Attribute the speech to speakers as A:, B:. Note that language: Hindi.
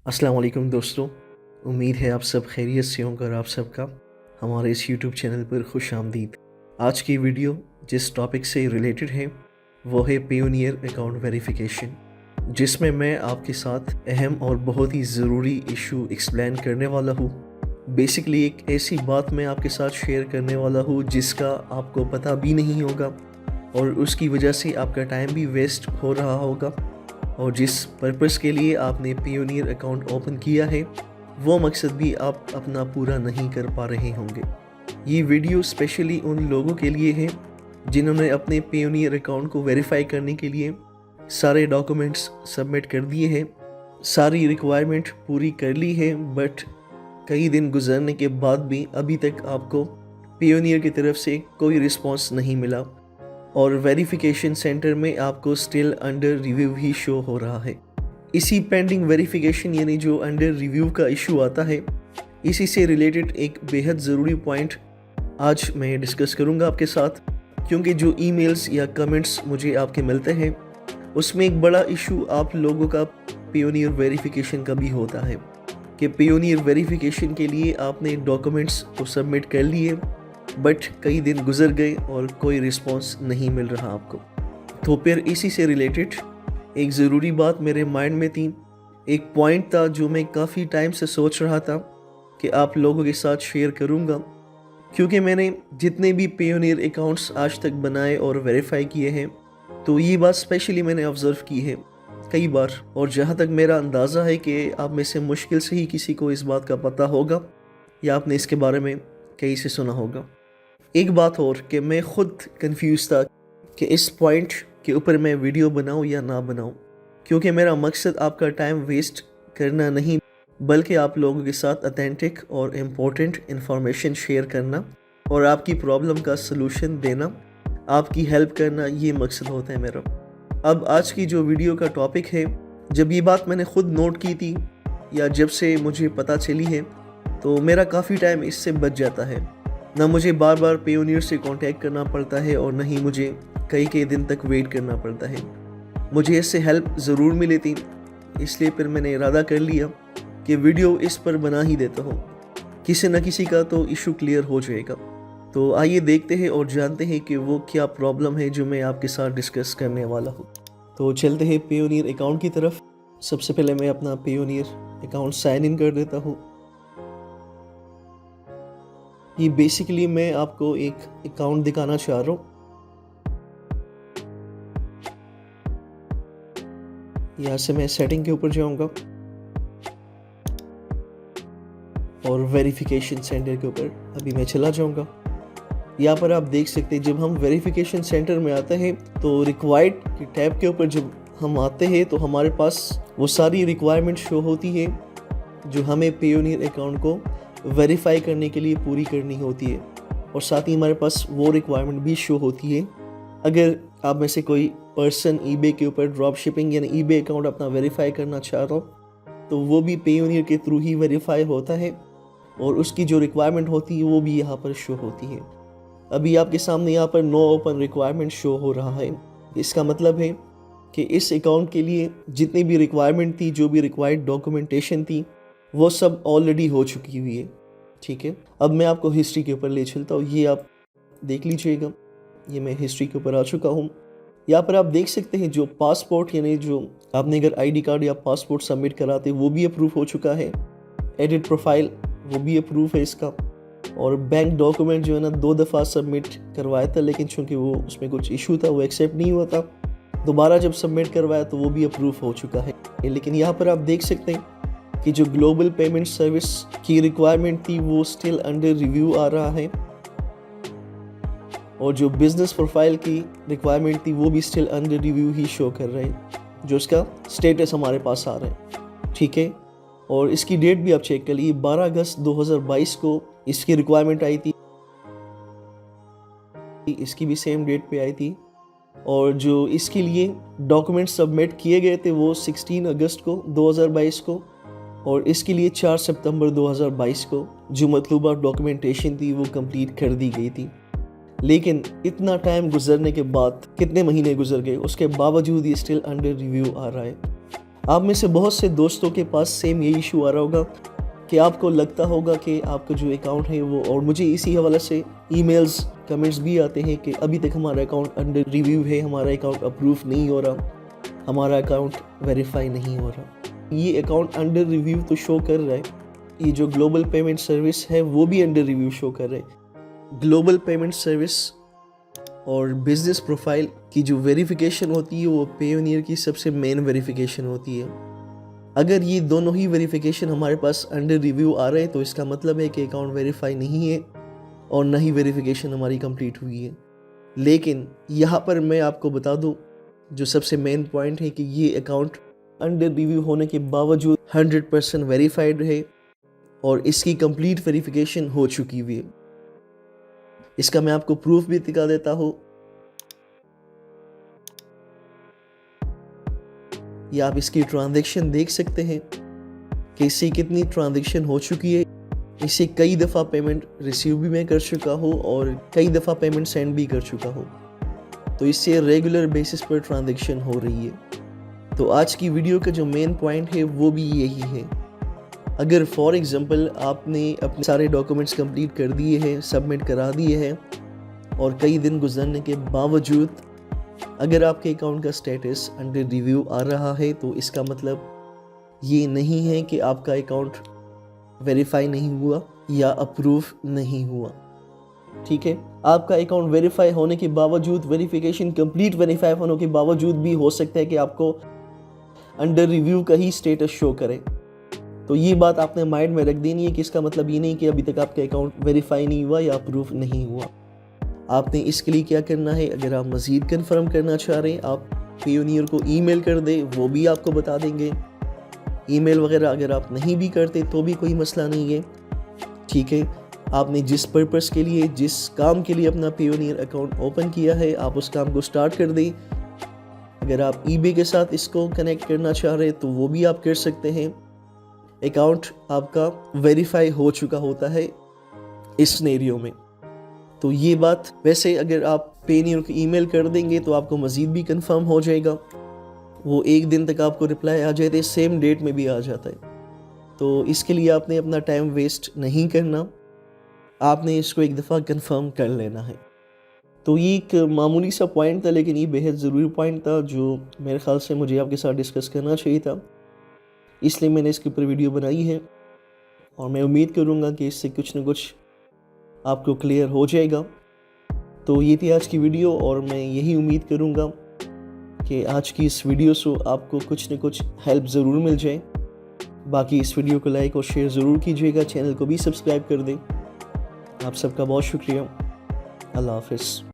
A: अस्सलाम वालेकुम दोस्तों। उम्मीद है आप सब खैरियत से होंगे और आप सबका हमारे इस यूट्यूब चैनल पर खुश आमदीद। आज की वीडियो जिस टॉपिक से रिलेटेड है वो है पेयोनियर अकाउंट वेरिफिकेशन, जिसमें मैं आपके साथ अहम और बहुत ही ज़रूरी इशू एक्सप्लेन करने वाला हूँ। बेसिकली एक ऐसी बात मैं आपके साथ शेयर करने वाला हूँ जिसका आपको पता भी नहीं होगा और उसकी वजह से आपका टाइम भी वेस्ट हो रहा होगा और जिस पर्पस के लिए आपने पेयोनियर अकाउंट ओपन किया है वो मकसद भी आप अपना पूरा नहीं कर पा रहे होंगे। ये वीडियो स्पेशली उन लोगों के लिए है जिन्होंने अपने पेयोनियर अकाउंट को वेरीफाई करने के लिए सारे डॉक्यूमेंट्स सबमिट कर दिए हैं, सारी रिक्वायरमेंट पूरी कर ली है, बट कई दिन गुजरने के बाद भी अभी तक आपको पेयोनियर की तरफ से कोई रिस्पांस नहीं मिला और वेरिफिकेशन सेंटर में आपको स्टिल अंडर रिव्यू ही शो हो रहा है। इसी पेंडिंग वेरिफिकेशन यानी जो अंडर रिव्यू का इशू आता है, इसी से रिलेटेड एक बेहद ज़रूरी पॉइंट आज मैं डिस्कस करूंगा आपके साथ, क्योंकि जो ईमेल्स या कमेंट्स मुझे आपके मिलते हैं उसमें एक बड़ा इशू आप लोगों का पेयोनियर वेरिफिकेशन का भी होता है कि पेयोनियर वेरिफिकेशन के लिए आपने डॉक्यूमेंट्स तो सबमिट कर लिए बट कई दिन गुजर गए और कोई रिस्पांस नहीं मिल रहा आपको। तो फिर इसी से रिलेटेड एक ज़रूरी बात मेरे माइंड में थी, एक पॉइंट था जो मैं काफ़ी टाइम से सोच रहा था कि आप लोगों के साथ शेयर करूंगा, क्योंकि मैंने जितने भी पेयोनियर अकाउंट्स आज तक बनाए और वेरीफाई किए हैं तो ये बात स्पेशली मैंने ऑब्ज़र्व की है कई बार, और जहाँ तक मेरा अंदाज़ा है कि आप में से मुश्किल से ही किसी को इस बात का पता होगा या आपने इसके बारे में कहीं से सुना होगा। एक बात और कि मैं खुद कंफ्यूज था कि इस पॉइंट के ऊपर मैं वीडियो बनाऊं या ना बनाऊं, क्योंकि मेरा मकसद आपका टाइम वेस्ट करना नहीं बल्कि आप लोगों के साथ ऑथेंटिक और इम्पोर्टेंट इन्फॉर्मेशन शेयर करना और आपकी प्रॉब्लम का सलूशन देना, आपकी हेल्प करना, ये मकसद होता है मेरा। अब आज की जो वीडियो का टॉपिक है, जब ये बात मैंने खुद नोट की थी या जब से मुझे पता चली है तो मेरा काफ़ी टाइम इससे बच जाता है। ना मुझे बार बार पेयोनियर से कांटेक्ट करना पड़ता है और ना ही मुझे कई दिन तक वेट करना पड़ता है। मुझे इससे हेल्प ज़रूर मिली थी, इसलिए फिर मैंने इरादा कर लिया कि वीडियो इस पर बना ही देता हूँ, किसी न किसी का तो इशू क्लियर हो जाएगा। तो आइए देखते हैं और जानते हैं कि वो क्या प्रॉब्लम है जो मैं आपके साथ डिस्कस करने वाला हूँ। तो चलते हैं पेयोनियर अकाउंट की तरफ। सबसे पहले मैं अपना पेयोनियर अकाउंट साइन इन कर देता हूँ। ये बेसिकली मैं आपको एक अकाउंट दिखाना चाह रहा हूँ। यहाँ से मैं सेटिंग के ऊपर जाऊंगा और वेरिफिकेशन सेंटर के ऊपर अभी मैं चला जाऊंगा। यहाँ पर आप देख सकते हैं जब हम वेरिफिकेशन सेंटर में आते हैं तो रिक्वायर्ड की टैब के ऊपर जब हम आते हैं तो हमारे पास वो सारी रिक्वायरमेंट शो होती है जो हमें पेयोनियर अकाउंट को वेरीफाई करने के लिए पूरी करनी होती है, और साथ ही हमारे पास वो रिक्वायरमेंट भी शो होती है अगर आप में से कोई पर्सन ईबे के ऊपर ड्रॉप शिपिंग यानी ईबे अकाउंट अपना वेरीफाई करना चाह रहा हो तो वो भी पेयोनियर के थ्रू ही वेरीफाई होता है और उसकी जो रिक्वायरमेंट होती है वो भी यहाँ पर शो होती है। अभी आपके सामने यहाँ पर नो ओपन रिक्वायरमेंट शो हो रहा है। इसका मतलब है कि इस अकाउंट के लिए जितनी भी रिक्वायरमेंट थी, जो भी रिक्वायर्ड डॉक्यूमेंटेशन थी, वो सब ऑलरेडी हो चुकी हुई है। ठीक है, अब मैं आपको हिस्ट्री के ऊपर ले चलता हूँ। ये आप देख लीजिएगा, ये मैं हिस्ट्री के ऊपर आ चुका हूँ। यहाँ पर आप देख सकते हैं जो पासपोर्ट यानी जो आपने अगर आईडी कार्ड या पासपोर्ट सबमिट कराते वो भी अप्रूव हो चुका है। एडिट प्रोफाइल वो भी अप्रूव है इसका, और बैंक डॉक्यूमेंट जो है ना 2 दफ़ा सबमिट करवाया था, लेकिन चूँकि वो उसमें कुछ इशू था वो एक्सेप्ट नहीं हुआ था, दोबारा जब सबमिट करवाया तो वो भी अप्रूव हो चुका है। लेकिन यहाँ पर आप देख सकते हैं कि जो ग्लोबल पेमेंट सर्विस की रिक्वायरमेंट थी वो स्टिल अंडर रिव्यू आ रहा है, और जो बिजनेस प्रोफाइल की रिक्वायरमेंट थी वो भी स्टिल अंडर रिव्यू ही शो कर रहे हैं, जो इसका स्टेटस हमारे पास आ रहा है। ठीक है, और इसकी डेट भी आप चेक कर लीजिए, 12 अगस्त 2022 को इसकी रिक्वायरमेंट आई थी, इसकी भी सेम डेट पे आई थी, और जो इसके लिए डॉक्यूमेंट सबमिट किए गए थे वो 16 अगस्त को 2022 को, और इसके लिए 4 सितंबर 2022 को जो मतलूबा डॉक्यूमेंटेशन थी वो कंप्लीट कर दी गई थी। लेकिन इतना टाइम गुजरने के बाद, कितने महीने गुजर गए, उसके बावजूद ये स्टिल अंडर रिव्यू आ रहा है। आप में से बहुत से दोस्तों के पास सेम यही इशू आ रहा होगा कि आपको लगता होगा कि आपका जो अकाउंट है वो, और मुझे इसी हवाले से ईमेल्स कमेंट्स भी आते हैं कि अभी तक हमारा अकाउंट अंडर रिव्यू है, हमारा अकाउंट अप्रूव नहीं हो रहा, हमारा अकाउंट वेरीफाई नहीं हो रहा। ये अकाउंट अंडर रिव्यू तो शो कर रहा है, ये जो ग्लोबल पेमेंट सर्विस है वो भी अंडर रिव्यू शो कर रहा है। ग्लोबल पेमेंट सर्विस और बिजनेस प्रोफाइल की जो वेरिफिकेशन होती है वो पेयोनियर की सबसे मेन वेरिफिकेशन होती है। अगर ये दोनों ही वेरिफिकेशन हमारे पास अंडर रिव्यू आ रहे हैं तो इसका मतलब है कि अकाउंट वेरीफाई नहीं है और ना ही वेरिफिकेशन हमारी कंप्लीट हुई है। लेकिन यहाँ पर मैं आपको बता दूँ जो सबसे मेन पॉइंट है कि ये अकाउंट अंडर रिव्यू होने के बावजूद 100% वेरीफाइड है और इसकी कंप्लीट वेरिफिकेशन हो चुकी हुई है। इसका मैं आपको प्रूफ भी दिखा देता हूँ। या आप इसकी ट्रांजैक्शन देख सकते हैं कि इससे कितनी ट्रांजैक्शन हो चुकी है। इससे कई दफ़ा पेमेंट रिसीव भी मैं कर चुका हूँ और कई दफ़ा पेमेंट सेंड भी कर चुका हूँ। तो इससे रेगुलर बेसिस पर ट्रांजैक्शन हो रही है। तो आज की वीडियो का जो मेन पॉइंट है वो भी यही है। अगर फॉर एग्जांपल आपने अपने सारे डॉक्यूमेंट्स कंप्लीट कर दिए हैं, सबमिट करा दिए हैं और कई दिन गुजरने के बावजूद अगर आपके अकाउंट का स्टेटस अंडर रिव्यू आ रहा है तो इसका मतलब ये नहीं है कि आपका अकाउंट वेरीफाई नहीं हुआ या अप्रूव नहीं हुआ। ठीक है, आपका अकाउंट वेरीफाई होने के बावजूद, वेरिफिकेशन कंप्लीट वेरीफाई होने के बावजूद भी हो सकता है कि आपको अंडर रिव्यू का ही स्टेटस शो करे। तो ये बात आपने माइंड में रख देनी है कि इसका मतलब ये नहीं कि अभी तक आपका अकाउंट वेरीफाई नहीं हुआ या अप्रूव नहीं हुआ। आपने इसके लिए क्या करना है, अगर आप मज़ीद कंफर्म करना चाह रहे हैं आप पेयोनियर को ईमेल कर दें, वो भी आपको बता देंगे। ईमेल वगैरह अगर आप नहीं भी करते तो भी कोई मसला नहीं है। ठीक है, आपने जिस पर्पस के लिए, जिस काम के लिए अपना पेयोनियर अकाउंट ओपन किया है आप उस काम को स्टार्ट कर दें। अगर आप ईबे के साथ इसको कनेक्ट करना चाह रहे हैं तो वो भी आप कर सकते हैं। अकाउंट आपका वेरीफाई हो चुका होता है इस सिनेरियो में। तो ये बात वैसे अगर आप पेयोनियर को ईमेल कर देंगे तो आपको मज़ीद भी कंफर्म हो जाएगा। वो एक दिन तक आपको रिप्लाई आ जाते हैं, सेम डेट में भी आ जाता है। तो इसके लिए आपने अपना टाइम वेस्ट नहीं करना, आपने इसको एक दफ़ा कंफर्म कर लेना है। तो ये एक मामूली सा पॉइंट था लेकिन ये बेहद ज़रूरी पॉइंट था जो मेरे ख़्याल से मुझे आपके साथ डिस्कस करना चाहिए था, इसलिए मैंने इसके ऊपर वीडियो बनाई है और मैं उम्मीद करूँगा कि इससे कुछ न कुछ आपको क्लियर हो जाएगा। तो ये थी आज की वीडियो और मैं यही उम्मीद करूँगा कि आज की इस वीडियो से आपको कुछ न कुछ हेल्प ज़रूर मिल जाए। बाकी इस वीडियो को लाइक और शेयर ज़रूर कीजिएगा, चैनल को भी सब्सक्राइब कर दें। आप सबका बहुत शुक्रिया। अल्लाह हाफ़िज़।